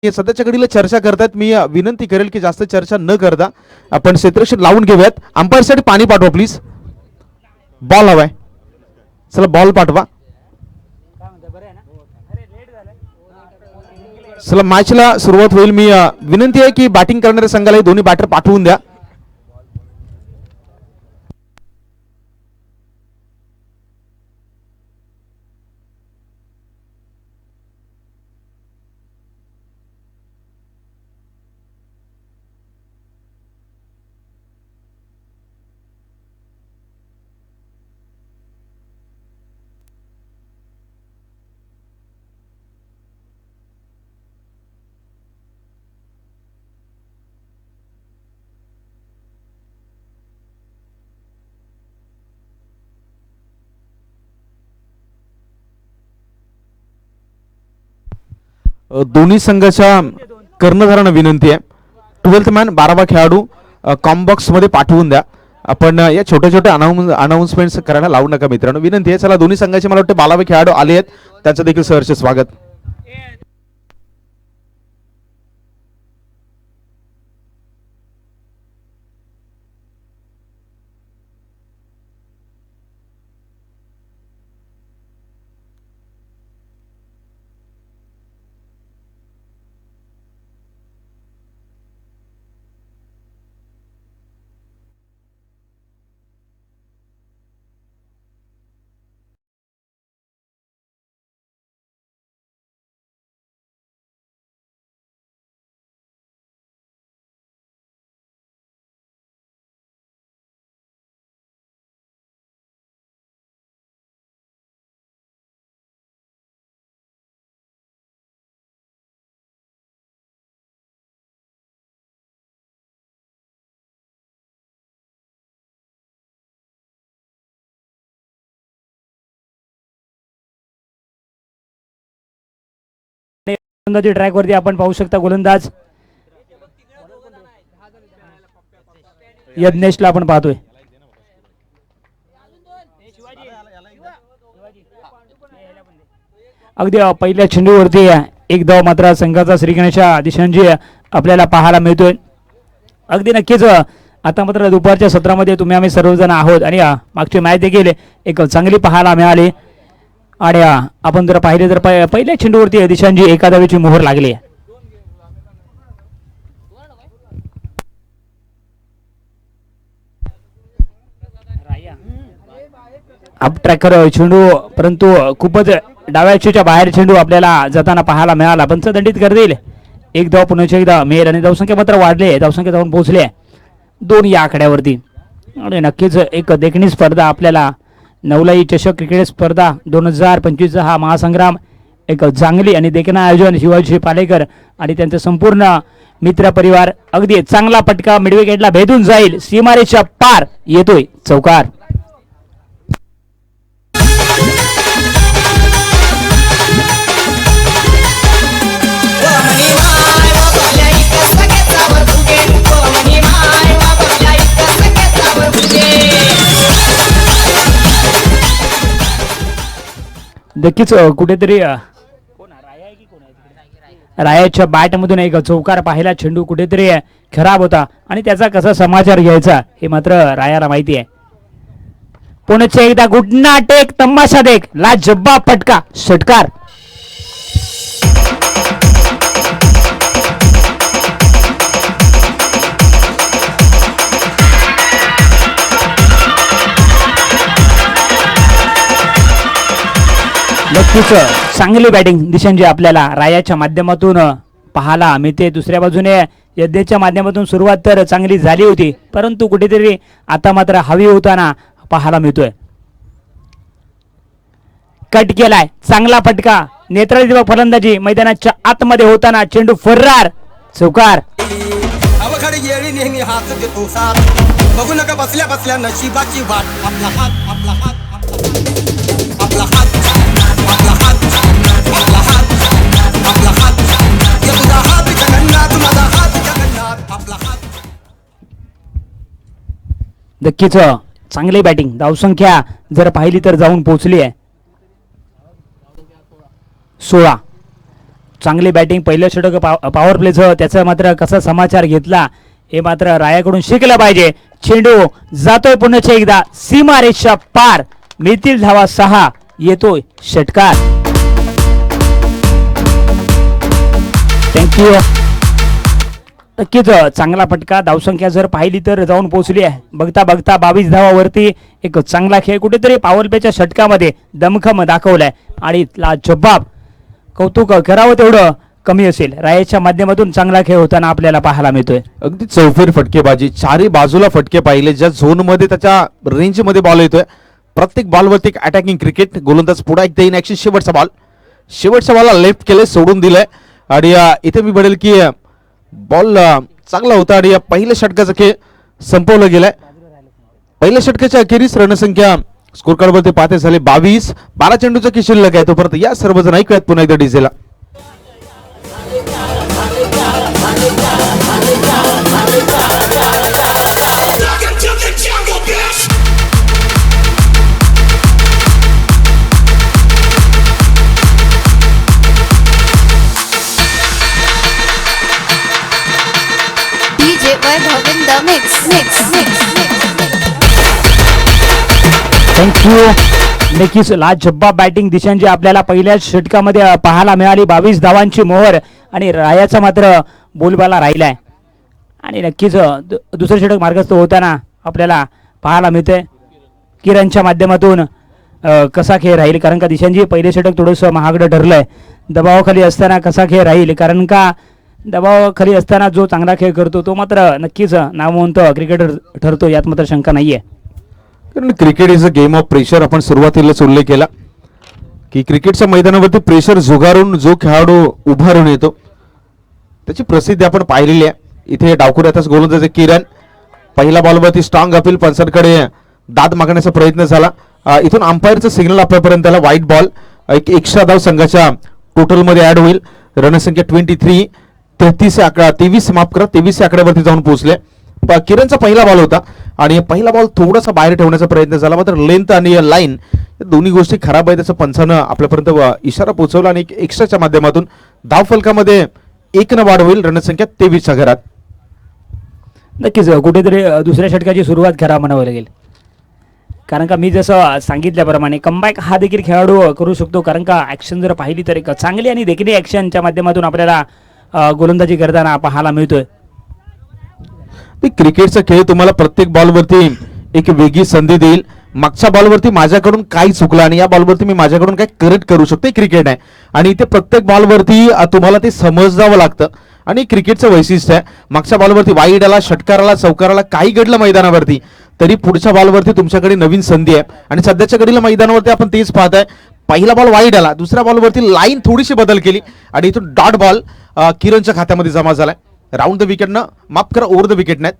सध्याच्या घडीला चर्चा करतात. मी विनंती करेल की जास्त चर्चा न करता आपण क्षेत्ररक्षण लावून घेऊयात. अंपायर साठी पाणी पाठवा प्लीज. बॉल हवाय. चला बॉल पाठवा. चला मॅचला सुरुवात होईल. मी विनंती आहे की बॅटिंग करणाऱ्या संघाला दोन्ही बॅटर पाठवून द्या. दोन्ही संघाच्या कर्णधारांना विनंती आहे. 12th मॅन 12वा खेळाडू कॉम्बॉक्स मध्ये पाठवून द्या. आपण या छोट्या छोट्या अनाउन्समेंट्स करायला लावू नका मित्रांनो, विनंती आहे. चला दोन्ही संघाचे मला वाटतं 12वे खेळाडू आले आहेत, त्यांचं देखील सहर्ष स्वागत. ट्रॅक वरती आपण पाहू शकता गोलंदाज यज्ञेशला आपण पाहतोय. अगदी पहिल्या चेंडूवरती एक धाव मात्र संघाचा श्रीगणेशा दिशांजी आपल्याला पाहायला मिळतोय. अगदी नक्कीच आता मात्र दुपारच्या सत्रामध्ये तुम्ही आम्ही सर्वजण आहोत आणि मागची मॅच देखील एक चांगली पाहायला मिळाली. आणि आपण जर पाहिले तर पहिल्या चेंडूवरती दिशांजी एका धावेची मोहर लागली. अप ट्रॅकर चेंडू, परंतु खूपच डाव्या चेंडूच्या बाहेर चेंडू आपल्याला जाताना पाहायला मिळाला. पंचदंडित कर देईल. एक धाव पुन्हा एकदा मेल आणि धावसंख्या मात्र वाढले, धावसंख्या जाऊन पोहोचले 2 या आकड्यावरती. आणि नक्कीच एक देखणी स्पर्धा आपल्याला नवलाई चषक क्रिकेट स्पर्धा 2025 हा महासंग्राम एक चांगली आणि देखील आयोजन शिवाजी पालेकर आणि त्यांचा संपूर्ण मित्र परिवार. अगदी चांगला फटका मिड विकेटला भेदून जाईल, सीमारेषेच्या पार येतोय चौकार. नक्कीच कुठेतरी रायाच्या बॅटमधून एक चौकार पाहिला. चेंडू कुठेतरी खराब होता आणि त्याचा कसा समाचार घ्यायचा हे मात्र रायाला माहिती आहे. पुण्याच्या एकदा गुडना टेक तमाशा देख, लाजवाब फटका, षटकार. नक्कीच चांगली बॅटिंग दिशांची आपल्याला रायाच्या माध्यमातून पाहायला मिळते. दुसऱ्या बाजूने यज्ञेच्या माध्यमातून सुरुवात तर चांगली झाली होती, परंतु कुठेतरी आता मात्र हवी होताना पाहायला मिळतोय. कट केलाय, चांगला फटका, नेत्राची फलंदाजी मैदानाच्या आतमध्ये होताना चेंडू फर्रार, चौकार. बघू नका बसल्या बसल्या नशिबाची वाट. आपला हात आपला हात आपला हात आपला हात आपला हात आपला हात या तुझा हात जगन्नाथ, माझा हात जगन्नाथ, आपला हात. नक्कीच चांगली बॅटिंग. धावसंख्या जर पाहिली तर जाऊन पोहोचली आहे 16. चांगली बॅटिंग, पहिलं षटक पॉवर प्लेचं, त्याचा मात्र कसा समाचार घेतला हे मात्र रायाकडून शिकलं पाहिजे. चेंडू जातोय पुन्हा एकदा सीमारेषा पार, मिळतील धावा 6, येतोय षटकार. थँक्यू. नक्कीच चांगला फटका, धावसंख्या जर पाहिली तर जाऊन पोहोचली आहे. बघता बघता 22 धावावरती एक चांगला खेळ, कुठेतरी पॉवर प्लेच्या षटकामध्ये दमखम दाखवलाय आणि जबाब कौतुक करावं तेवढं कमी असेल. रायाच्या माध्यमातून चांगला खेळ होताना आपल्याला पाहायला मिळतोय. अगदी चौफेर फटकेबाजी, चारही बाजूला फटके पाहिले, ज्या झोन मध्ये त्याच्या रेंज मध्ये बॉल येतोय. प्रत्येक बॉलवरती एक अटॅकिंग क्रिकेट. गोलंदाज पुढे एकदा इन ऍक्शन, शेवटचा बॉलला लेफ्ट केले, सोडून दिलंय. आणि इथे मी म्हणेल की बॉल चांगला होता आणि या पहिल्या षटकाचा खेळ संपवलं गेलाय. पहिल्या षटकाच्या अखेरीस रणसंख्या स्कोर कार्ड वरती पाहते झाले 22. 12 चेंडूचा खेळ शिल्लक आहे. तोपर्यंत या सर्वजण ऐकूयात पुन्हा एकदा डीजेला. DJ Vaibhav in the mix. Thank you. नक्कीच लाजबाब बॅटिंग दिशांची आपल्याला पहिल्या षटकामध्ये पाहायला मिळाली. 22 धावांची मोहर आणि रायाचा मात्र बोलबाला राहिलाय. आणि नक्कीच दुसरं षटक मार्गस्थ होताना आपल्याला पाहायला मिळतंय किरणच्या माध्यमातून कसा खेळ राहील. कारण का दिशांची पहिले षटक थोडंसं महागडं ठरलंय. दबावाखाली असताना कसा खेळ राहील, कारण का दबावाखाली असताना जो चांगला खेळ करतो तो मात्र नक्कीच नामवंत क्रिकेटर ठरतो, यात मात्र शंका नाहीये. कारण cricket is a game of pressure. आपण सुरुवातीलाच उल्लेख केला की क्रिकेटच्या मैदानावरती प्रेशर झुगारून जो खेळाडू उभारून येतो त्याची प्रसिद्धी आपण पाहिलेली आहे. इथे डावखुऱ्यातच गोलंदाज किरण, पहिल्या बॉलवरती स्ट्रॉंग अपील, पंचांकडे दाद मागण्याचा प्रयत्न झाला. इथून अंपायरचं सिग्नल आपल्यापर्यंत आला, व्हाईट बॉल. एक एक्स्ट्रा धाव संघाच्या टोटलमध्ये ऍड होईल. रणसंख्या 23, 23 आकड्यावरती जाऊन पोहोचले. किरणचा पहिला बॉल होता आणि पहिला बॉल थोडासा बाहेर ठेवण्याचा प्रयत्न झाला, मात्र लेंथ आणि लाईन दोन्ही गोष्टी खराब आहेत. त्याचं पंचानं आपल्यापर्यंत इशारा पोहोचवला आणि एक्स्ट्राच्या माध्यमातून धाव फलकामध्ये 1 वाढ होईल. रणसंख्या 23च्या घरात. नक्कीच कुठेतरी दुसऱ्या षटकाची सुरुवात करा म्हणावं लागेल. कारण का मी जसं सांगितल्याप्रमाणे कमबॅक हा देखील खेळाडू करू शकतो. कारण का ॲक्शन जर पाहिली तर एक चांगली आणि देखणी ॲक्शनच्या माध्यमातून आपल्याला गोलंदाजी करताना पाहायला मिळतोय. क्रिकेटचा खेळ तुम्हाला प्रत्येक बॉलवरती एक वेगळी संधी देईल. मागच्या बॉलवरती माझ्याकडून काय चुकलं आणि या बॉलवरती मी माझ्याकडून काय करेक्ट करू शकतो. क्रिकेट आहे आणि इथे प्रत्येक बॉलवरती तुम्हाला ते समजावं लागतं आणि क्रिकेटचं वैशिष्ट्य आहे. मागच्या बॉलवरती वाईड आला, षटकाराला, चौकाराला काही घडलं मैदानावरती तरी पुढच्या बॉलवरती तुमच्याकडे नवीन संधी आहे. आणि सध्याच्या घडीला मैदानावरती आपण तेच पाहताय. पहिला बॉल वाईड आला, दुसऱ्या बॉलवरती लाईन थोडीशी बदल केली आणि इथून डॉट बॉल किरणच्या खात्यामध्ये जमा झालाय. राऊंड द विकेटनं, माफ करा, ओव्हर द विकेट नाही,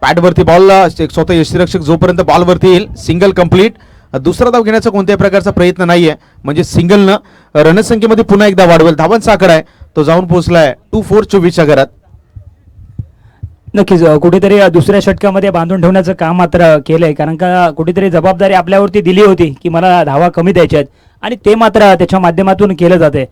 पॅडवरती बॉल स्वतः यष्टीरक्षक जोपर्यंत बॉलवरती येईल सिंगल कंप्लीट. दुसरा धाव घेण्याचा कोणत्याही प्रकारचा प्रयत्न नाहीये, म्हणजे सिंगलनं रणसंख्येमध्ये पुन्हा एकदा वाढवेल. धावांचा आकडा आहे तो जाऊन पोहोचलाय 24-24च्या घरात. नक्कीच कुठेतरी दुसऱ्या षटकामध्ये बांधून ठेवण्याचं काम मात्र केलंय. कारण का कुठेतरी जबाबदारी आपल्यावरती दिली होती की मला धावा कमी द्यायच्या आहेत आणि ते मात्र त्याच्या माध्यमातून केलं जाते.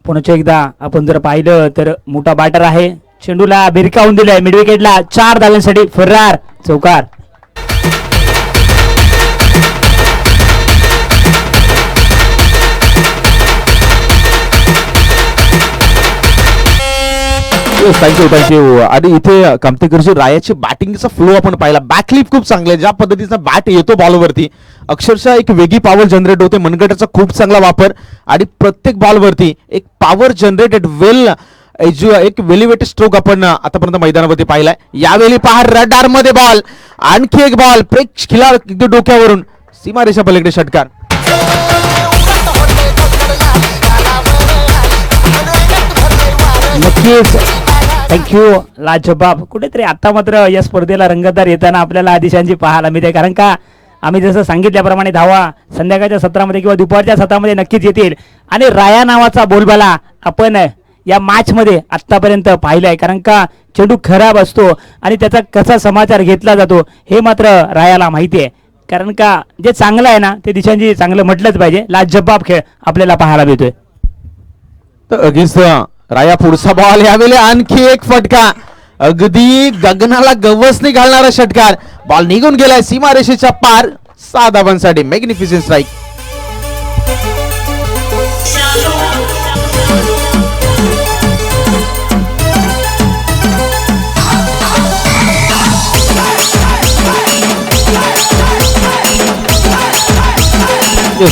पुन्हा एकदा आपण जर पाहिलं तर मोठा बॅटर आहे, चेंडूला भिरकावून दिलाय मिड विकेटला. 4 धावांसाठी फरार, चौकार. थँक्यू. आणि इथे कामतेकरची रायाची बॅटिंगचा फ्लो आपण पाहिला. बॅकलिप खूप चांगले, ज्या पद्धतीचा बॅट येतो बॉलवरती अक्षरशः एक वेगळी पॉवर जनरेट होते. मनगटाचा खूप चांगला वापर आणि प्रत्येक बॉलवरती एक पॉवर जनरेटेड एक वेलिवेटेड स्ट्रोक आपण आतापर्यंत मैदानावरती पाहिलाय. यावेळी पहा रडार मध्ये बॉल, आणखी एक बॉल, प्रेक्ष खिलार डोक्यावरून सीमारेषा पलीकडे षटकार. नक्कीच थँक्यू लाजबाब. कुठेतरी आता मात्र या स्पर्धेला रंगतदार येताना आपल्याला दिशांची पाहायला मिळते. कारण का आम्ही जसं सांगितल्याप्रमाणे धावा संध्याकाळच्या सत्रामध्ये किंवा दुपारच्या सत्रामध्ये नक्कीच येतील. आणि राया नावाचा बोलबाला आपण या मॅचमध्ये आत्तापर्यंत पाहिलाय. कारण का चेंडू खराब असतो आणि त्याचा कसा समाचार घेतला जातो हे मात्र रायाला माहिती आहे. कारण का जे चांगलं आहे ना ते दिशांची चांगलं म्हटलंच पाहिजे. लाजबाब खेळ आपल्याला पाहायला मिळतोय. तर अगदीच राया पुढचा बॉल यावेळी आणखी एक फटका, अगदी गगनाला गवसणी घालणारा षटकार, बॉल निघून गेलाय सीमारेषेच्या पार. 6 धावांसाठी मॅग्निफिसंट स्ट्राईक.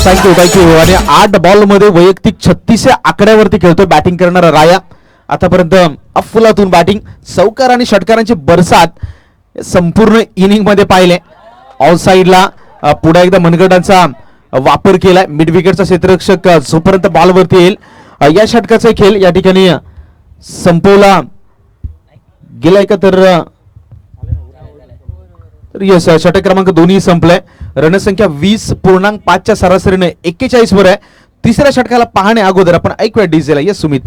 थँक्यू. आणि 8 बॉल मध्ये वैयक्तिक 36 आकड्यावरती खेळतोय बॅटिंग करणारा राया. आतापर्यंत अफलातून बॅटिंग, चौकार आणि षटकारांची बरसात संपूर्ण इनिंग मध्ये पाहिले. ऑफ साईडला पुढे एकदा मनगटांचा वापर केलाय. मिड विकेटचा क्षेत्ररक्षक जोपर्यंत बॉलवरती येईल या षटकाचा खेळ या ठिकाणी संपवला गेलाय का, तर यस, षटक क्रमांक 2 संपलाय. रणसंख्या 20.5च्या सरासरीने 41 वर आहे. तिसऱ्या षटकाला पाहणे अगोदर आपण ऐकूया डीजेला. यस सुमित.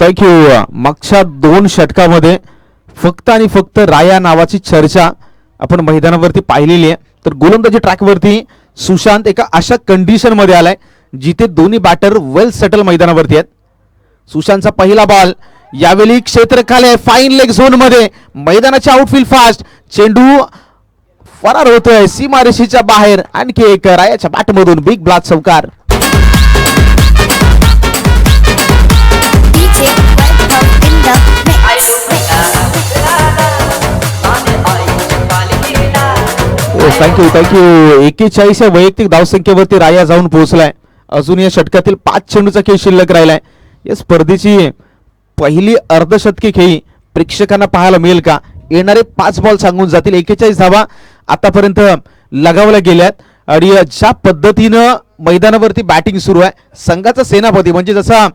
थँक्यू. मागच्या 2 षटकामध्ये फक्त आणि फक्त राया नावाची चर्चा आपण मैदानावरती पाहिलेली आहे. तर गोलंदाजी ट्रॅकवरती सुशांत एका अशा कंडिशन मध्ये आलाय जिथे दोन्ही बॅटर वेल सेटल मैदानावरती आहेत. सुशांतचा पहिला बॉल यावेळी क्षेत्रखाली आहे, फाईन लेग झोन मध्ये, मैदानाच्या आउटफील्ड फास्ट, चेंडू फरार होतोय सीमारेषेच्या बाहेर. आणखी एक रायाच्या बॅटमधून बिग ब्लास्ट चौकार. DJ Welcome in the mix. Thank you. 41 या वैयक्तिक धावसंख्येवरती राया जाऊन पोहोचलाय. अजून या षटकातील 5 चेंडूचा खेळ शिल्लक राहिलाय. या स्पर्धेची पहिली अर्धशतकी खेळी प्रेक्षकांना पाहायला मिळेल का? येणारे 5 बॉल सांगून जातील. 41 धावा आतापर्यंत लगावल्या गेल्यात. आणि ज्या पद्धतीनं मैदानावरती बॅटिंग सुरू आहे, संघाचा सेनापती म्हणजे जसा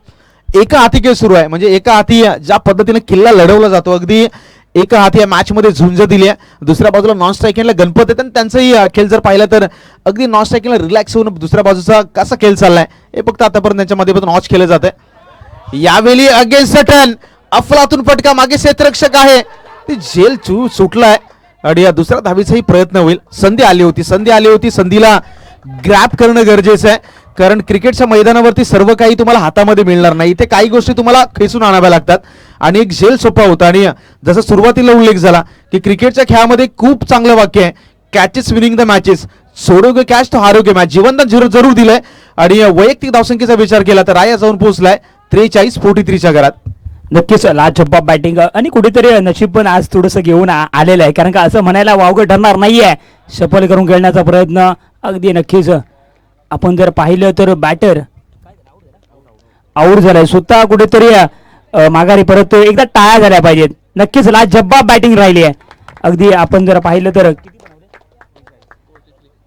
एका हाती खेळ सुरू आहे, म्हणजे एका हाती ज्या पद्धतीने किल्ला लढवला जातो, अगदी एका हाती या मॅच मध्ये झुंज दिली आहे. दुसऱ्या बाजूला नॉन स्ट्रायकिंगला गणपत येतात, त्यांचाही खेळ जर पाहिला तर अगदी नॉन स्ट्रायकिंगला रिलॅक्स होऊन दुसऱ्या बाजूचा कसा खेळ चाललाय हे फक्त आतापर्यंत त्यांच्या माध्यमातून वॉच केलं जात आहे. यावेळी अगेन्स्ट टर्न, अफलातून फटका, मागे क्षेत्ररक्षक आहे, ती झेल सुटलाय. आणि या दुसऱ्या धावीचाही प्रयत्न होईल. संधी आली होती, संधीला ग्रॅप करणं गरजेचं आहे. कारण क्रिकेटच्या मैदानावरती सर्व काही तुम्हाला हातामध्ये मिळणार नाही. इथे काही गोष्टी तुम्हाला खेचून आणाव्या लागतात आणि एक झेल सोपा होता. आणि जसं सुरुवातीला उल्लेख झाला की क्रिकेटच्या खेळामध्ये खूप चांगलं वाक्य आहे, कॅचेस विनिंग द मॅचेस, सोडोगे कॅच तो हारोगे मॅच. जीवनदान जरूर दिलंय. आणि वैयक्तिक धावसंख्येचा विचार केला तर राया जाऊन पोहोचलाय 43-43च्या घरात. नक्कीच लाजबाब बॅटिंग आणि कुठेतरी नशीब पण आज थोडंसं घेऊन आलेलं आहे. कारण का असं म्हणायला वावगं ठरणार नाहीये. सफल करून खेळण्याचा प्रयत्न अगदी नक्कीच आपण जर पाहिलं तर बॅटर आऊट झालाय, स्वतः कुठेतरी माघारी परत एकदा टाळ्या झाल्या पाहिजेत. नक्कीच लाजबाब बॅटिंग राहिली आहे. अगदी आपण जर पाहिलं तर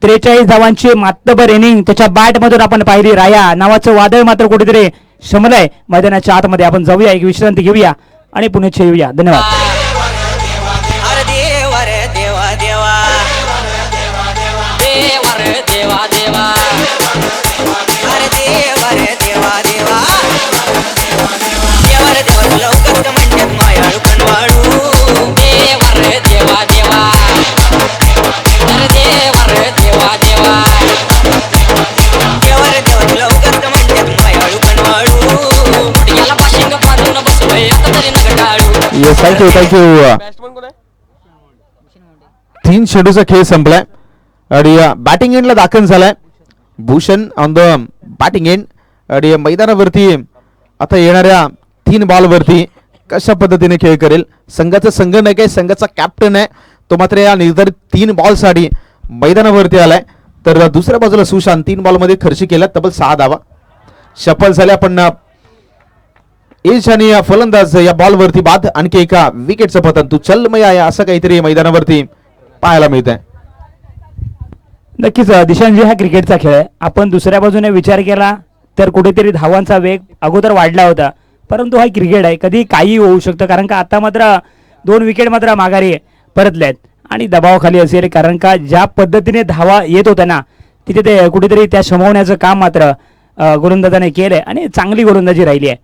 43 धावांची मातबर इनिंग त्याच्या बॅट मधून आपण पाहिली. राया नावाचं वादळ मात्र कुठेतरी शमलंय मैदानाच्या आतमध्ये. आपण जाऊया, एक विश्रांती घेऊया आणि पुणे येऊया. धन्यवाद. अरे देवा रे देवा देवा देवा रे देवा देवा अरे देवा रे देवा देवा देवा रे देवा लवकर म्हणतात मायाळू कणवाळू देवा रे देवा देवा अरे देवा रे देवा देवा देवा रे देवा लवकर म्हणतात मायाळू कणवाळू याला पाशिंग पाडून बसलोय आता तरी नका टाळू. Yes, thank you. 3 चेंडूचा खेळ संपलाय आणि बॅटिंग एंडला दाखल झालाय Bhushan on the batting end. आणि मैदानावरती आता येणाऱ्या 3 बॉलवरती कशा पद्धतीने खेळ करेल. संघाचा संघनायक आहे, संघाचा कॅप्टन आहे, तो मात्र या निर्धारित 3 बॉलसाठी मैदानावरती आलाय. तर दुसऱ्या बाजूला सुशांत 3 बॉलमध्ये खर्च केला तब्बल 6 धावा सफल झाल्या. पण एज आणि फलंदाज या बॉलवरती बाद, आणखी एका विकेटचं पतन. तू चल मय आहे असं काहीतरी मैदानावरती पाहायला मिळत आहे. नक्कीच दिशांजी, हा क्रिकेटचा खेळ आहे. आपण दुसऱ्या बाजूने विचार केला तर कुठेतरी धावांचा वेग अगोदर वाढला होता. परंतु हा क्रिकेट आहे, कधी काही होऊ शकतं. कारण का आता मात्र 2 विकेट मात्र माघारी परतल्यात आणि दबावाखाली असेल. कारण का ज्या पद्धतीने धावा येत होत्या ना, तिथे ते कुठेतरी त्या शमवण्याचं काम मात्र गोलंदाजाने केलंय आणि चांगली गोलंदाजी राहिली आहे.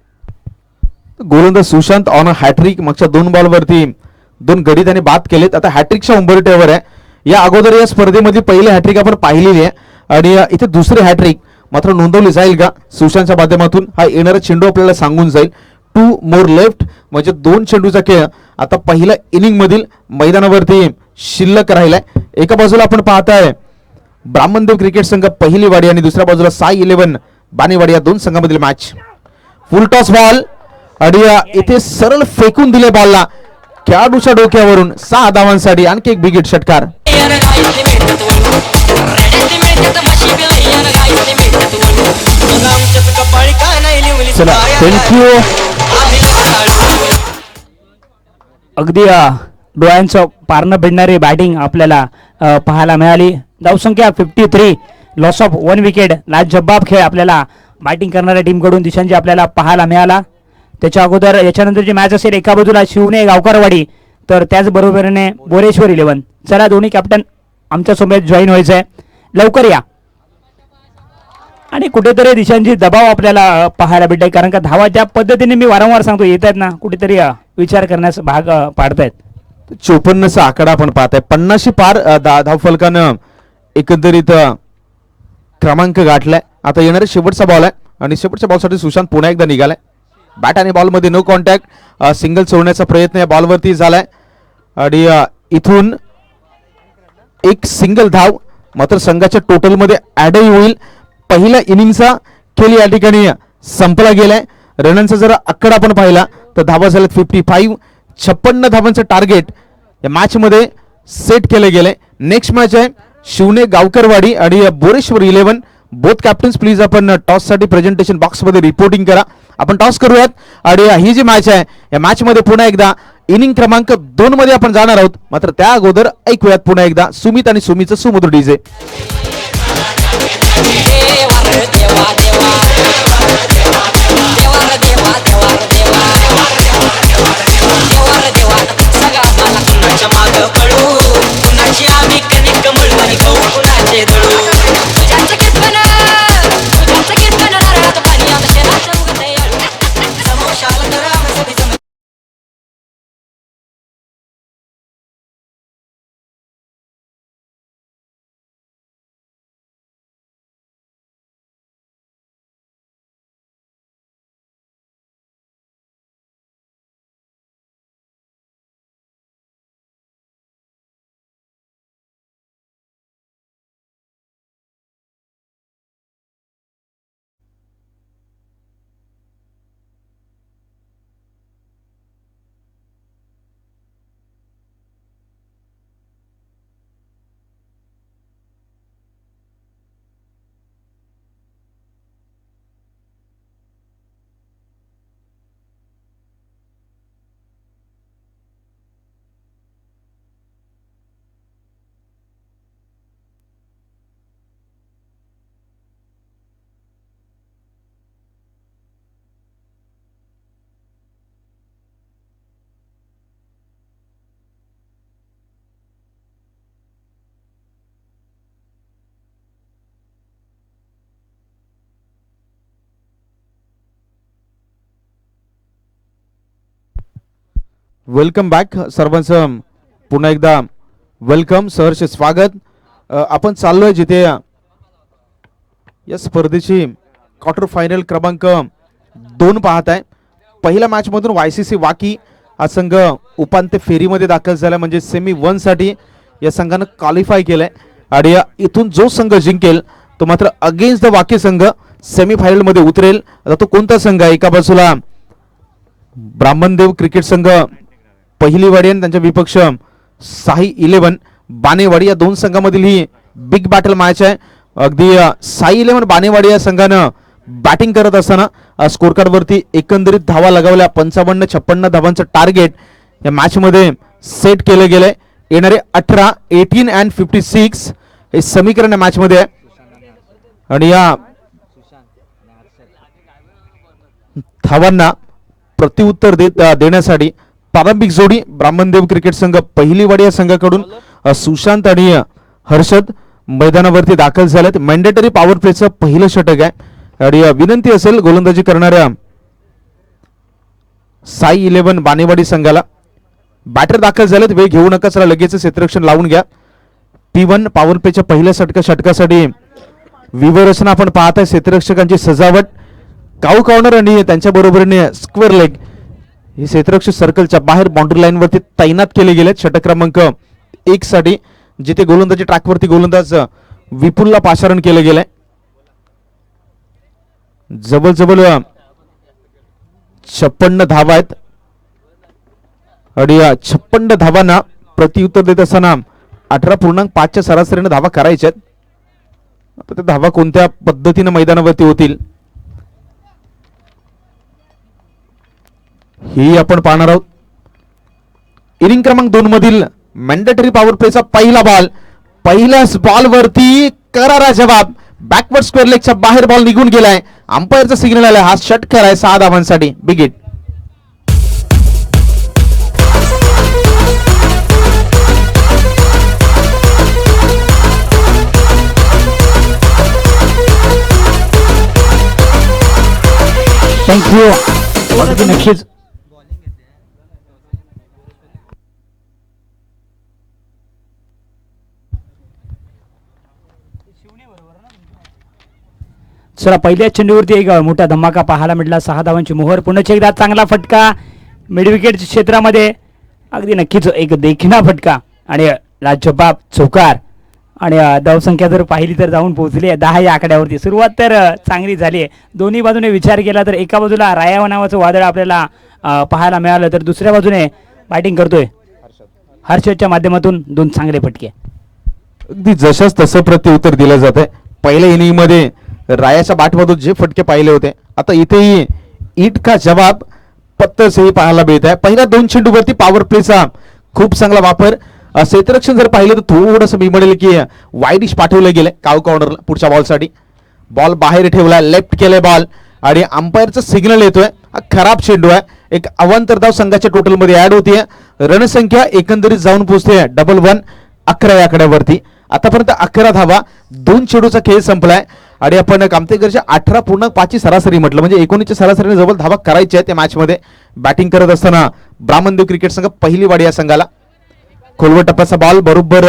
गोलंदाज सुशांत ऑन हॅट्रिक. मागच्या 2 बॉलवरती 2 गडी त्याने बाद केलेत. आता हॅट्रिकच्या उंबरठ्यावर आहे. या अगोदर या स्पर्धेमध्ये पहिली हॅट्रिक आपण पाहिलेली आहे आणि इथे दुसरी हॅट्रिक मात्र नोंदवली जाईल का सुशांतच्या माध्यमातून, हा येणारा चेंडू आपल्याला सांगून जाईल. 2 मोर लेफ्ट म्हणजे 2 चेंडूचा खेळ आता पहिल्या इनिंग मधील मैदानावरती शिल्लक राहिलाय. एका बाजूला आपण पाहताय ब्राह्मणदेव क्रिकेट संघ पहिली वाडी आणि दुसऱ्या बाजूला साई 11 बानेवाडी या 2 संघामधील मॅच. फुल टॉस बॉल आणि इथे सरळ फेकून दिले बॉलला खेळाडूच्या डोक्यावरून 6 धावांसाठी आणखी एक बिग हिट षटकार. चला थँक्यू. अगदी डोळ्यांचं पारणं भिडणारी बॅटिंग आपल्याला पाहायला मिळाली. धावसंख्या 53, लॉस ऑफ 1 विकेट. लाजबाब खेळ आपल्याला बॅटिंग करणाऱ्या टीमकडून दिशांची आपल्याला पाहायला मिळाला. त्याच्या अगोदर याच्यानंतरची मॅच असेल एका बाजूला शिवणे गावकारवाडी तर त्याचबरोबरीने बोरेश्वर 11. चला दोन्ही कॅप्टन आमच्या सोबत जॉईन व्हायचं आहे, लवकर या. आणि कुठेतरी दिशांची दबाव आपल्याला पाहायला भेटते. कारण का धावा ज्या पद्धतीने मी वारंवार सांगतो येत आहेत ना, कुठेतरी विचार करण्यास भाग पाडतायत. 54चा आकडा आपण पाहताय. 50 पार धावफलकानं एकंदरीत क्रमांक गाठलाय. आता येणारे शेवटचा बॉल आहे आणि शेवटच्या बॉलसाठी सुशांत पुन्हा एकदा निघालाय. बॅट आणि बॉलमध्ये नो कॉन्टॅक्ट. सिंगल सोडण्याचा प्रयत्न या बॉलवरती झालाय आणि इथून एक सिंगल धाव मात्र संघाच्या टोटलमध्ये ॲडही होईल. पहिल्या इनिंगचा खेळ या ठिकाणी संपला गेलाय. रनांचा जर आकडा आपण पाहिला तर धावा झाल्यात 55. 56 धावांचं टार्गेट या मॅच मध्ये सेट केले गेले. नेक्स्ट मॅच आहे शिवणे गावकरवाडी आणि बोरेश्वर 11. बोथ कॅप्टन्स प्लीज आपण टॉस साठी प्रेझेंटेशन बॉक्स मध्ये रिपोर्टिंग करा. आपण टॉस करूयात आणि ही जी मॅच आहे या मॅच मध्ये पुन्हा एकदा इनिंग क्रमांक 2 मध्ये आपण जाणार आहोत. मात्र त्या अगोदर ऐकूयात पुन्हा एकदा सुमित आणि सुमीचं सुमधुर डीजे. वेलकम बॅक सर्वांचं पुन्हा एकदा वेलकम सहर्ष स्वागत. आपण चाललोय जिथे या स्पर्धेची क्वार्टर फायनल क्रमांक 2 पाहत आहे. पहिल्या मॅच मधून YCC वाकी हा संघ उपांत्य फेरीमध्ये दाखल झाला म्हणजे सेमी 1 साठी या संघानं क्वालिफाय केलंय आणि इथून जो संघ जिंकेल तो मात्र अगेन्स्ट द वाकी संघ सेमी फायनल मध्ये उतरेल. आता तो कोणता संघ आहे? एका बाजूला ब्राह्मणदेव क्रिकेट संघ पहिली वाडी आणि त्यांच्या विपक्ष साई 11 बानेवाडी या 2 संघामधील ही बिग बॅटल मॅच आहे. अगदी साई 11 बानेवाडी या संघानं बॅटिंग करत असताना स्कोर कार्ड वरती एकंदरीत धावा लगावल्या 55-56 धावांचं टार्गेट या मॅच मध्ये सेट केले गेले. येणारे 18, 18 and 56 हे समीकरण या मॅच मध्ये आहे आणि या धावांना प्रत्युत्तर देण्यासाठी प्रारंभिक जोडी ब्राह्मणदेव क्रिकेट संघ पहिलीवाडी या संघाकडून सुशांत आणि हर्षद मैदानावरती दाखल झालेत. मॅन्डेटरी पॉवर प्लेचं पहिलं षटक आहे आणि विनंती असेल गोलंदाजी करणाऱ्या साई 11 बानेवाडी संघाला. बॅटर दाखल झालेत, वेळ घेऊ नका, चला लगेच क्षेत्ररक्षण लावून घ्या. P1 पॉवर प्लेच्या पहिल्या षटकासाठी विवरचना आपण पाहत आहे. क्षेत्ररक्षकांची सजावट काऊ कॉर्नर आणि त्यांच्या बरोबरीने स्क्वेअर लेग हे क्षेत्ररक्षक सर्कलच्या बाहेर बाउंड्री लाईन वरती तैनात केले गेलेत. षटक क्रमांक 1 साठी जिथे गोलंदाजी ट्रॅकवरती गोलंदाज विपुलला पाचारण केलं गेलंय. जवळजवळ 56 धावा आहेत आणि 56 धावांना प्रत्युत्तर देत असताना 18.5च्या सरासरीने धावा करायच्या आहेत. आता त्या धावा कोणत्या पद्धतीने मैदानावरती होतील ही आपण पाहणार आहोत. इनिंग क्रमांक 2 मधील मॅन्डेटरी पॉवर प्लेचा पहिला बॉल, पहिल्याच बॉल वरती करारा जवाब. बॅकवर्ड स्क्वेअर लेगच्या बाहेर बॉल निघून गेलाय. अंपायरचा सिग्नल आलाय, हा षटकार आहे 6 धावांसाठी. Big hit. थँक्यू. नक्कीच चला पहिल्या चेंडूवरती एक मोठा धमाका पाहायला मिळाला. 6 धावांची मोहर. पुन्हा एकदा चांगला फटका मिड विकेट क्षेत्रामध्ये, अगदी नक्कीच एक देखणा फटका आणि लाजवाब चौकार. आणि धावसंख्या जर पाहिली तर जाऊन पोहोचली आहे 10 या आकड्यावरती. सुरुवात तर चांगली झाली आहे. दोन्ही बाजूने विचार केला तर एका बाजूला राया नावाचं वादळ आपल्याला पाहायला मिळालं, तर दुसऱ्या बाजूने बॅटिंग करतोय हर्षदच्या माध्यमातून 2 चांगले फटके. अगदी जशाच तसं प्रत्युत्तर दिलं जात आहे. पहिल्या इनिंग मध्ये रायाच्या बॅटमधून जे फटके पाहिले होते, आता इथेही ईट का जवाब पत्तरही पाहायला मिळत आहे. पहिल्या 2 चेंडूवरती पॉवर प्लेचा खूप चांगला वापर. क्षेत्ररक्षण जर पाहिलं तर थोडंसं मी म्हणेल की वाईडिश पाठवलं गेलंय काऊ कॉर्नरला पुढच्या बॉलसाठी. बॉल बाहेर ठेवला, लेफ्ट केलाय बॉल आणि अंपायरचा सिग्नल येतोय. हा खराब चेंडू आहे. एक अवांतर धाव संघाच्या टोटल मध्ये ऍड होतीये. रणसंख्या एकंदरीत जाऊन पोहोचते 11 11 या आकड्यावरती. आतापर्यंत 11 धावा, 2 चेंडूचा खेळ संपलाय आणि आपण कामतेकरच्या 18.5ची सरासरी म्हटलं म्हणजे 19च्या सरासरीने जवळ धावा करायच्या आहेत त्या मॅच मध्ये. बॅटिंग करत असताना ब्राह्मणदेव क्रिकेट संघ पहिलीवाडी या संघाला. खोलवर टप्प्याचा बॉल बरोबर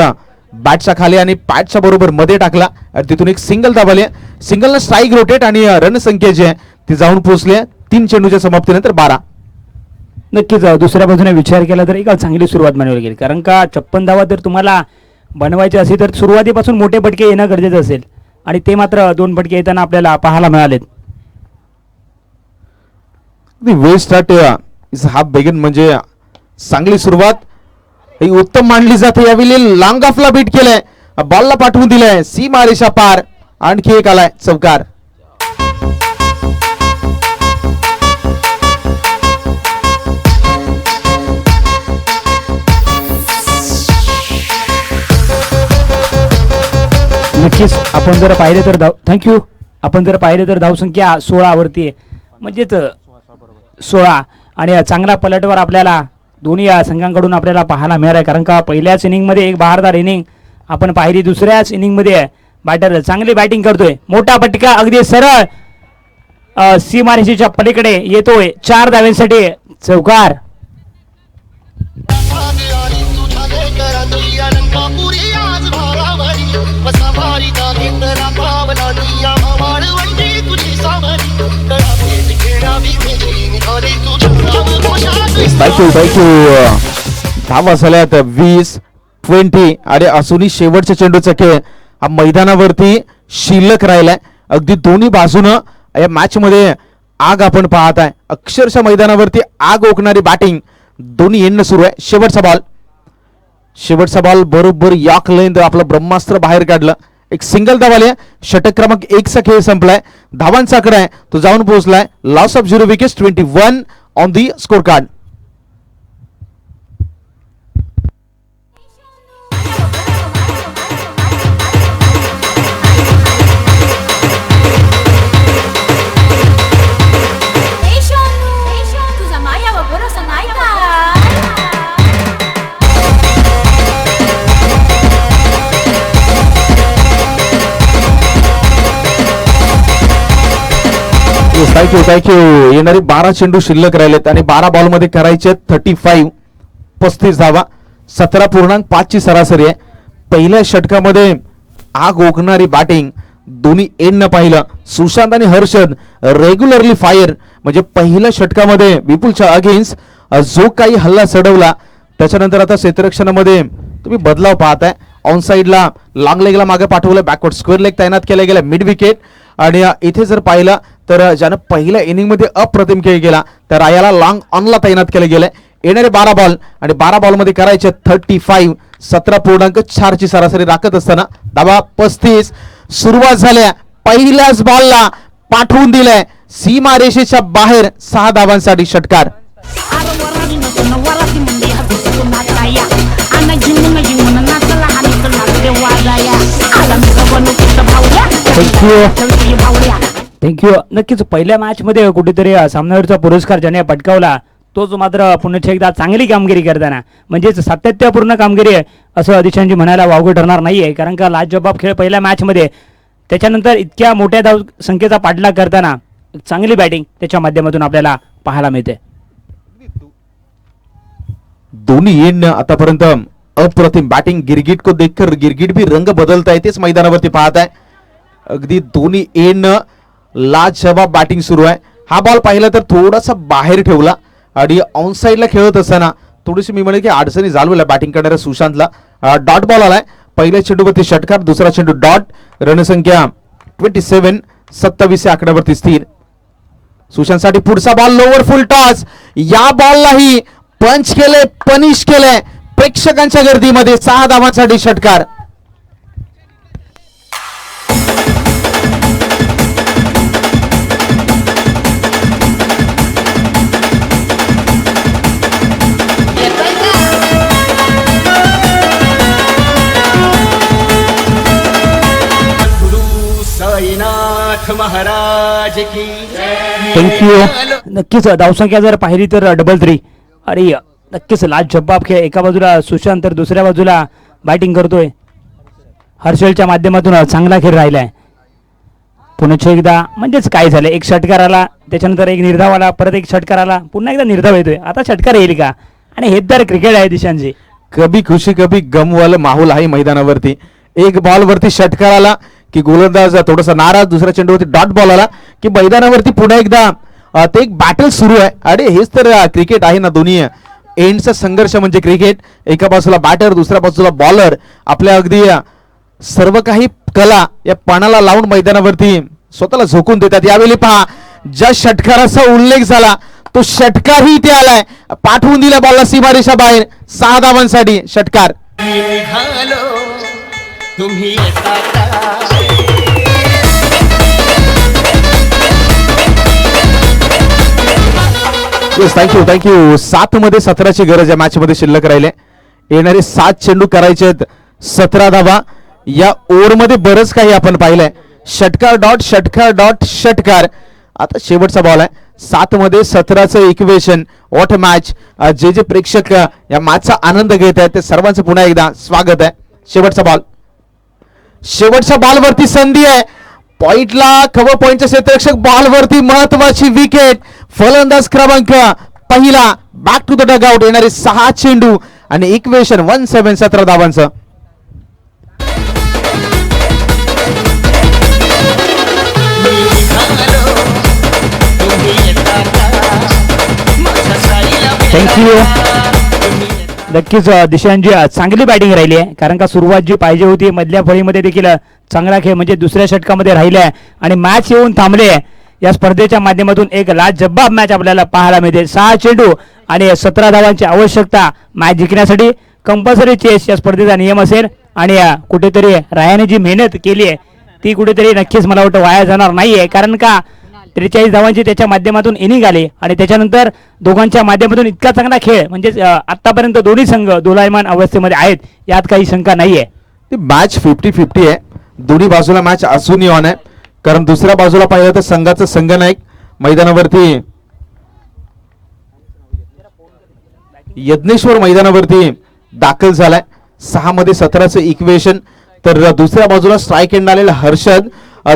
बॅटच्या खाली आणि पॅटच्या बरोबर मध्ये टाकला आणि तिथून एक सिंगल दाबाली. सिंगलनं स्ट्राईक रोटेट आणि रणसंख्या जी आहे ती जाऊन पोहोचली 3 चेंडूच्या समाप्तीनंतर 12. नक्कीच दुसऱ्या बाजूने विचार केला तर एक चांगली सुरुवात मानवली गेली, कारण का 56 धावा जर तुम्हाला बनवायचे असेल तर सुरुवातीपासून मोठे फटके येणं गरजेचं असेल आणि ते मात्र 2 फटके येताना आपल्याला पाहायला मिळालेत. वेल स्टार्ट इज हाफ बेगन म्हणजे चांगली सुरुवात ही उत्तम मानली जाते. यावेळी लॉंग ऑफला बीट केलंय, बॉलला पाठवून दिलंय सीमारेषा पार. आणखी एक आलाय चौकार. नक्कीच आपण जर पाहिले तर थँक्यू. आपण जर पाहिले तर धावसंख्या 16 वरती आहे, म्हणजेच 16 आणि चांगला पलटवार आपल्याला दोन्ही संघांकडून आपल्याला पाहायला मिळाला आहे. कारण का पहिल्याच इनिंगमध्ये एक बहारदार इनिंग आपण पाहिली, दुसऱ्याच इनिंगमध्ये बॅटर चांगली बॅटिंग करतोय. मोठा फटका अगदी सरळ सीमारेषेच्या पलीकडे येतोय 4 धावांसाठी चौकार. धावा झाल्यात 20-20 आणि असूनही शेवटच्या चेंडूचा खेळ हा मैदानावरती शिल्लक राहिलाय. अगदी दोन्ही बाजूनं या मॅच मध्ये आग आपण पाहत आहे. अक्षरशः मैदानावरती आग ओकणारी बॅटिंग दोन्ही एंड सुरू आहे. शेवटचा बॉल बरोबर यॉर्क लेन आपलं ब्रह्मास्त्र बाहेर काढलं. एक सिंगल धावाली. षटक क्रमांक 1 चा खेळ संपलाय. धावांचा आकडा आहे तो जाऊन पोहोचलाय. Loss of 0 wickets 21 on the score card. Thank you. येणारे 12 चेंडू शिल्लक राहिलेत आणि 12 बॉलमध्ये करायचे 35 धावा, 17.5 ची सरासरी आहे. पहिल्या षटकामध्ये आग ओकणारी बॅटिंग दोन्ही एंडनं पाहिलं. सुशांत आणि हर्षद रेग्युलरली फायर, म्हणजे पहिल्या षटकामध्ये विपुलच्या अगेन्स्ट जो काही हल्ला चढवला त्याच्यानंतर आता क्षेत्ररक्षणामध्ये तुम्ही बदलाव पाहताय. ऑन साईडला लॉंग लेगला मागे पाठवलं, बॅकवर्ड स्क्वेअर लेग तैनात केला गेला मिड विकेट. आणि इथे जर पाहिलं तर ज्यानं पहिल्या इनिंगमध्ये अप्रतिम खेळ केला त्या रायाला लॉंग ऑनला तैनात केलं गेलं. येणारे 12 बॉल आणि 12 बॉलमध्ये करायचे 35, 17.4 ची सरासरी राखत असताना धावा 35. सुरुवात झाल्या, पहिल्याच बॉलला पाठवून दिलंय सीमा रेषेच्या बाहेर 6 धावांसाठी षटकार. थँक्यू. नक्कीच पहिल्या मॅच मध्ये कुठेतरी सामनावीरचा पुरस्कार ज्याने पटकावला तोच मात्र पुन्हा एकदा चांगली कामगिरी करताना, म्हणजेच सातत्यपूर्ण कामगिरी आहे असं दिशांची म्हणायला वावगं ठरणार नाहीये. कारण का लाजवाब खेळ पहिल्या मॅच मध्ये, त्याच्यानंतर इतक्या मोठ्या धाव संख्येचा पाठलाग करताना चांगली बॅटिंग त्याच्या माध्यमातून आपल्याला पाहायला मिळते. दोन्ही एंड आतापर्यंत अप्रतिम बॅटिंग. गिरगिट को देखकर गिरगिट भी रंग बदलता है, तेच मैदानावरती पाहत आहे. अगदी दोन्ही एंड लाजवाब बॅटिंग सुरू आहे. हा बॉल पाहिला तर थोडासा बाहेर ठेवला आणि ऑन साईडला खेळत असताना थोडीशी मी म्हणेन की अडचणी जाणवल्या बॅटिंग करणाऱ्या सुशांतला. डॉट बॉल आलाय, पहिल्या चेंडूवरती षटकार, दुसरा चेंडू डॉट. रणसंख्या 27, 27 या आकड्यावरती स्थिर. सुशांतसाठी पुढचा बॉल लोवर फुल टॉस. या बॉललाही पंच केले, पनिश केले प्रेक्षकांच्या गर्दीमध्ये. 6 धावांसाठी षटकार. महाराज की थँक्यू. नक्कीच धावसंख्या जर पाहिली तर 3-3. अरे नक्कीच लाजवाब खेळ. एका बाजूला सुशांत तर दुसऱ्या बाजूला बॅटिंग करतोय हर्षलच्या माध्यमातून चांगला खेळ राहिलाय. पुन्हा एकदा म्हणजेच काय झालं, एक षटकार आला, त्याच्यानंतर एक निर्धाव आला, परत एक षटकार आला, पुन्हा एकदा निर्धाव येतोय. आता षटकार येईल का? आणि हेच तर क्रिकेट आहे दिशांची. कभी खुशी कभी गम वाला माहोल आहे मैदानावरती. एक बॉल वरती षटकार आला की गोलंदाज थोडासा नाराज, दुसऱ्या चेंडूवरती डॉट बॉल आला की मैदानावरती पुन्हा एकदा ते एक बॅटल सुरू आहे. अरे हेच तर क्रिकेट आहे ना. दोन्ही एंडचा संघर्ष म्हणजे क्रिकेट. एका बाजूला बॅटर, दुसऱ्या बाजूला बॉलर. आपल्या अगदी सर्व काही कला या पानाला लावून मैदानावरती स्वतःला झोकून देतात. यावेळी पहा, ज्या षटकाराचा उल्लेख झाला तो षटकारही इथे आलाय, पाठवून दिला बॉलला सीमारेषा बाहेर. 6 धावांसाठी षटकार. तुम्ही थँक्यू. 7 मध्ये 17ची गरज या मॅच मध्ये शिल्लक राहिले. येणारे 7 चेंडू करायचे आहेत, 17 धावा. या ओव्हरमध्ये बरंच काही आपण पाहिलंय. षटकार डॉट, षटकार डॉट, षटकार. आता शेवटचा बॉल आहे. 7 मध्ये 17चं इक्वेशन. What match. जे प्रेक्षक या मॅचचा आनंद घेत आहेत ते सर्वांचं पुन्हा एकदा स्वागत आहे. शेवटचा बॉल, शेवटच्या बॉलवरती संधी आहे. पॉइंटला खबर, पॉइंटचे क्षेत्ररक्षक, बॉलवरती महत्वाची विकेट. फलंदाज क्रमांक पहिला बॅक टू द डगआउट. येणारे 6 चेंडू आणि इक्वेशन 17, 17 धावांचं. थँक्यू. नक्कीच दिशांची चांगली बॅटिंग राहिली आहे. कारण का सुरुवात जी पाहिजे होती मधल्या फळीमध्ये देखील चांगला खेळ म्हणजे दुसऱ्या षटकामध्ये राहिला आहे आणि मॅच येऊन थांबले. या स्पर्धेच्या माध्यमातून एक लाजवाब मॅच आपल्याला पाहायला मिळते. 6 चेंडू आणि 17 धावांची आवश्यकता मॅच जिंकण्यासाठी. कंपल्सरी चेस या स्पर्धेचा नियम असेल आणि कुठेतरी रायाने जी मेहनत केली आहे ती कुठेतरी नक्कीच मला वाटतं वाया जाणार नाहीये. कारण का 43 धावांची त्याच्या माध्यमातून इनिंग आली आणि त्याच्यानंतर दोघांच्या माध्यमातून इतका चांगला खेळ म्हणजे आतापर्यंत दोन्ही संघ दोलायमान अवस्थेमध्ये आहेत, यात काही शंका नाहीये. ती मॅच 50-50 आहे. दोन्ही बाजूला मॅच असूनही ऑन आहे. कारण दुसऱ्या बाजूला पाहिलं तर संघाचा संघनायक मैदानावरती यज्ञेश्वर मैदानावरती दाखल झालाय. 6 मध्ये 17चं इक्वेशन. तर दुसऱ्या बाजूला स्ट्राईक एंड आलेला हर्षद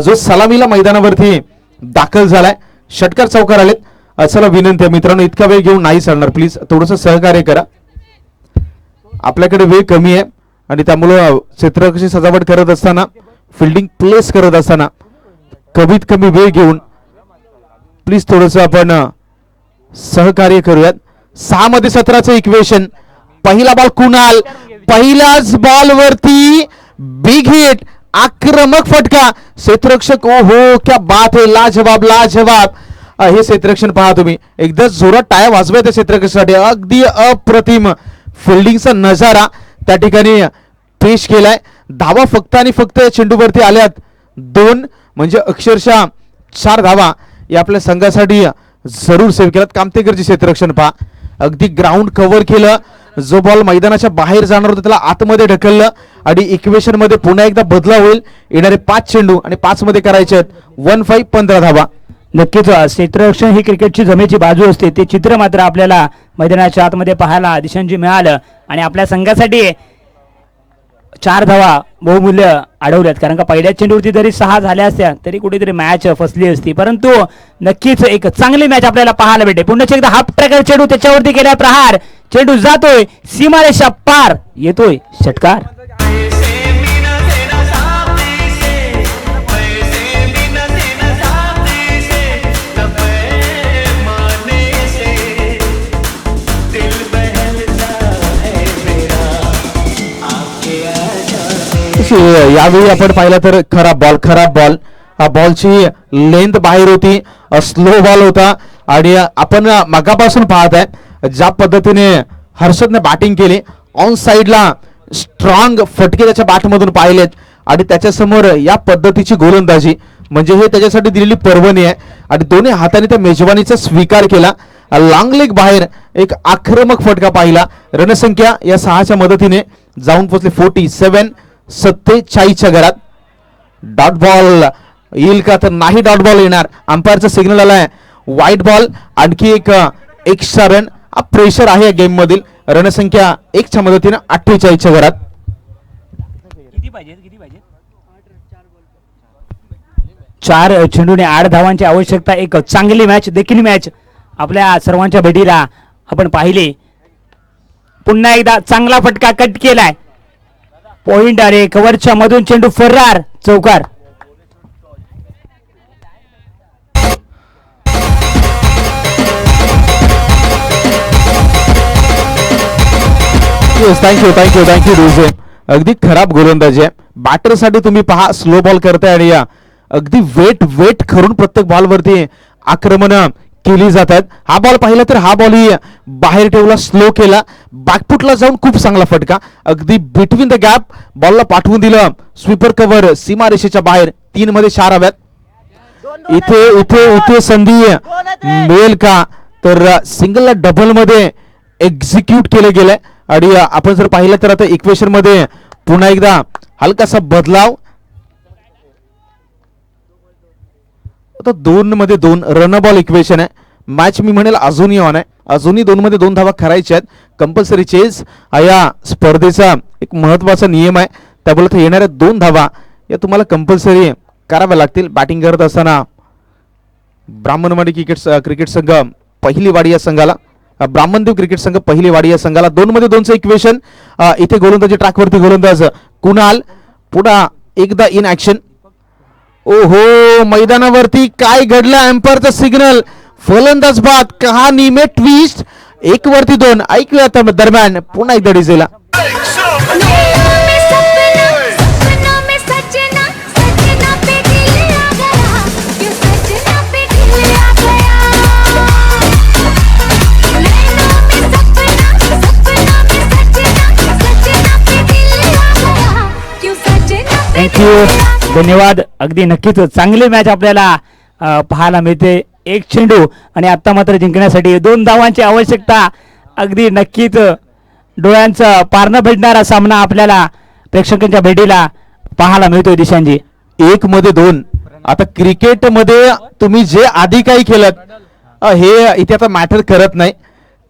जो सलामीला मैदानावरती दाखल झालाय. षटकार चौकार आलेत. चला विनंती आहे मित्रांनो, इतका वेळ घेऊन नाही चालणार, प्लीज थोडंसं सहकार्य करा. आपल्याकडे वेळ कमी आहे आणि त्यामुळं क्षेत्ररक्षणाची सजावट करत असताना, फिल्डिंग प्लेस करत असताना कमीत कमी वेळ घेऊन प्लीज थोडंसं आपण सहकार्य करूयात. 6 मध्ये 17चं इक्वेशन. पहिला बॉल कुणाल, पहिल्याच बॉल वरती बिग हिट, आक्रमक फटका. क्षेत्ररक्षक ओ हो क्या बात है, लाजवाब लाजवाब. हे क्षेत्ररक्षण पहा तुम्ही, एकदा जोरात टाळ्या वाजवाय त्या क्षेत्ररक्षणासाठी. अगदी अप्रतिम फिल्डिंगचा नजारा त्या ठिकाणी पेश केलाय. धावा फक्त आणि फक्त या चेंडूवरती आल्यात 2, म्हणजे अक्षरशः 4 धावा या आपल्या संघासाठी जरूर सेव्ह केलात. कामतेकरचे क्षेत्ररक्षण पहा, अगदी ग्राउंड कव्हर केलं. जो बॉल मैदानाच्या बाहेर जाणार होता त्याला आतमध्ये ढकललं आणि इक्वेशन मध्ये पुन्हा एकदा बदलाव होईल. येणारे 5 चेंडू आणि 5 मध्ये करायचे आहेत 1-5, 15 धावा. नक्कीच क्षेत्ररक्षण ही क्रिकेटची जमेची बाजू असते, ते चित्र मात्र आपल्याला मैदानाच्या आतमध्ये पाहायला दिशांची मिळालं आणि आपल्या संघासाठी 4 धावा बहुमूल्य अडवल्यात. कारण का पहिल्या चेंडूवरती जरी 6 झाल्या असत्या तरी कुठेतरी मॅच फसली असती, परंतु नक्कीच एक चांगली मॅच आपल्याला पाहायला भेटे. पुन्हा एकदा हाफ ट्रॅकर चेंडू, त्याच्यावरती केला प्रहार, चेंडू जातोय सीमारेषा पार, येतोय षटकार. यावेळी आपण पाहिलं तर खराब बॉल. हा बॉलची लेंथ बाहेर होती, स्लो बॉल होता आणि आपण मगापासून पाहत आहे ज्या पद्धतीने हर्षदने बॅटिंग केली. ऑन साइडला स्ट्रॉंग फटके त्याच्या बॅटमधून पाहिलेत आणि त्याच्यासमोर या पद्धतीची गोलंदाजी, म्हणजे हे त्याच्यासाठी दिलेली पर्वणी आहे आणि दोन्ही हाताने त्या मेजवानीचा स्वीकार केला. लॉंग लेग बाहेर एक आक्रमक फटका पाहिला. रणसंख्या या 6च्या मदतीने जाऊन पोहोचले 47, 47च्या घरात. डॉट बॉल येईल का, तर नाही डॉट बॉल येणार. अंपायरचा सिग्नल आलाय व्हाईट बॉल. आणखी एक एक्स्ट्रा रन. हा प्रेशर आहे या गेम मधील. रणसंख्या 1च्या मदतीने 48च्या घरात. किती पाहिजे 4 चेंडूने 8 धावांची आवश्यकता. एक चांगली मॅच, देखील मॅच आपल्या सर्वांच्या भेटीला आपण पाहिली. पुन्हा एकदा चांगला फटका कट केलाय, पॉइंट अरे कव्हरच्या मधून चेंडू फरार, चौकार. थँक्यू रुझे. अगदी खराब गोलंदाजी आहे. बॅटरसाठी तुम्ही पहा, स्लो बॉल करताय आणि या अगदी वेट करून प्रत्येक बॉलवरती आक्रमण केली जातात. हा बॉल पाहिला तर हा बॉल ही बाहेर ठेवला, स्लो केला, बॅकफुटला जाऊन खूप चांगला फटका. अगदी बिटवीन द गॅप बॉलला पाठवून दिलं. स्वीपर कव्हर सीमारेषेच्या बाहेर. 3 मध्ये 4 हव्यात. इथे संधी मिळेल का, तर सिंगलला डबल मध्ये एक्झिक्यूट केलं गेलंय आणि आपण जर पाहिलं तर आता इक्वेशन मध्ये पुन्हा एकदा हलकासा बदलाव. आता 2 मध्ये 2 रन बॉल इक्वेशन आहे. मॅच मी म्हणेल अजूनही ऑन आहे. अजूनही 2 मध्ये 2 धावा करायच्या आहेत. कंपल्सरी चेस हा या स्पर्धेचा एक महत्वाचा नियम आहे. त्यामुळे येणाऱ्या 2 धावा या तुम्हाला कंपल्सरी कराव्या लागतील. बॅटिंग करत असताना ब्राह्मणवाडी क्रिकेट संघ पहिली वाडी या संघाला, ब्राह्मणदेव क्रिकेट संघ पहिली वाडी या संघाला 2 मध्ये 2चं इक्वेशन. इथे गोलंदाजी ट्रॅकवरती गोलंदाज कुणाल. पुन्हा एकदा इन ऍक्शन. ओहो, मैदानावरती काय घडलं, एम्पायरचा सिग्नल. फलंदाज बाद, कहाणी में ट्विस्ट. 1 वरती 2. ऐकूया आता दरम्यान पुन्हा एकदा डिझेला. थँक्यू, धन्यवाद. अगदी नक्कीच चांगली मॅच आपल्याला पाहायला मिळते. 1 चेंडू आणि आता मात्र जिंकण्यासाठी 2 धावांची आवश्यकता. अगदी नक्कीच डोळ्यांचं पारणं भेटणारा सामना आपल्याला प्रेक्षकांच्या भेटीला पाहायला मिळतोय. दिशांजी 1 मध्ये 2. आता क्रिकेटमध्ये तुम्ही जे आधी काही केलं हे इथे आता मॅटर करत नाही,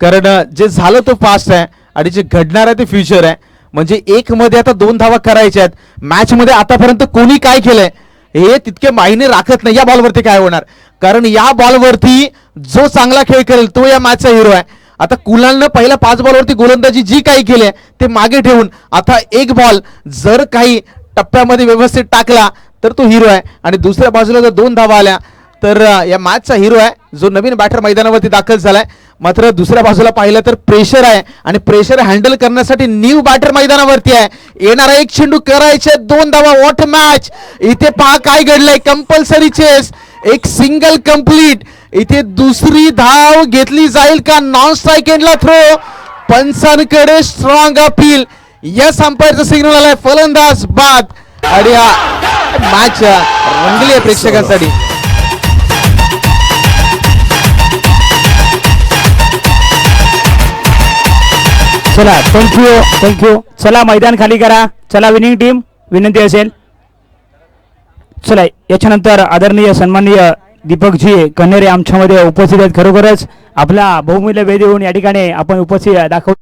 कारण जे झालं तो पास्ट आहे आणि जे घडणार आहे ते फ्युचर आहे. म्हणजे 1 मध्ये आता 2 धावा करायच्या आहेत. मॅच मध्ये आतापर्यंत कोणी काय केलंय हे तितके मायने राखत नाही. या बॉलवरती काय होणार, कारण या बॉलवरती जो चांगला खेळ करेल तो या मॅचचा हिरो आहे. आता कुलालनं पहिल्या 5 बॉलवरती गोलंदाजी जी काही केली आहे ते मागे ठेवून आता एक बॉल जर काही टप्प्यामध्ये व्यवस्थित टाकला तर तो हिरो आहे. आणि दुसऱ्या बाजूला जर 2 धावा आल्या तर या मॅचचा हिरो आहे जो नवीन बॅटर मैदानावरती दाखल झालाय. मात्र दुसऱ्या बाजूला पाहिलं तर प्रेशर आहे आणि प्रेशर हँडल करण्यासाठी न्यू बॅटर मैदानावरती आहे. येणारा एक चेंडू करायचे 2 धावा. What match. इथे पहा काय घडलंय. कंपल्सरी चेस, एक सिंगल कंप्लीट. इथे दुसरी धाव घेतली जाईल का. नॉन स्ट्राईक एंडला थ्रो. पंचांकडे स्ट्रॉंग अपील. यस अंपायरचा सिग्नल आलाय. फलंदाज बाद. आणि मॅच रंगली आहे प्रेक्षकांसाठी. चला थँक्यू. चला मैदान खाली करा. चला विनिंग टीम विनंती असेल. चला याच्यानंतर आदरणीय सन्माननीय दीपकजी कन्हेरे आमच्यामध्ये उपस्थित आहेत. खरोखरच आपला बहुमूल्य वेळ देऊन या ठिकाणी आपण उपस्थित दाखव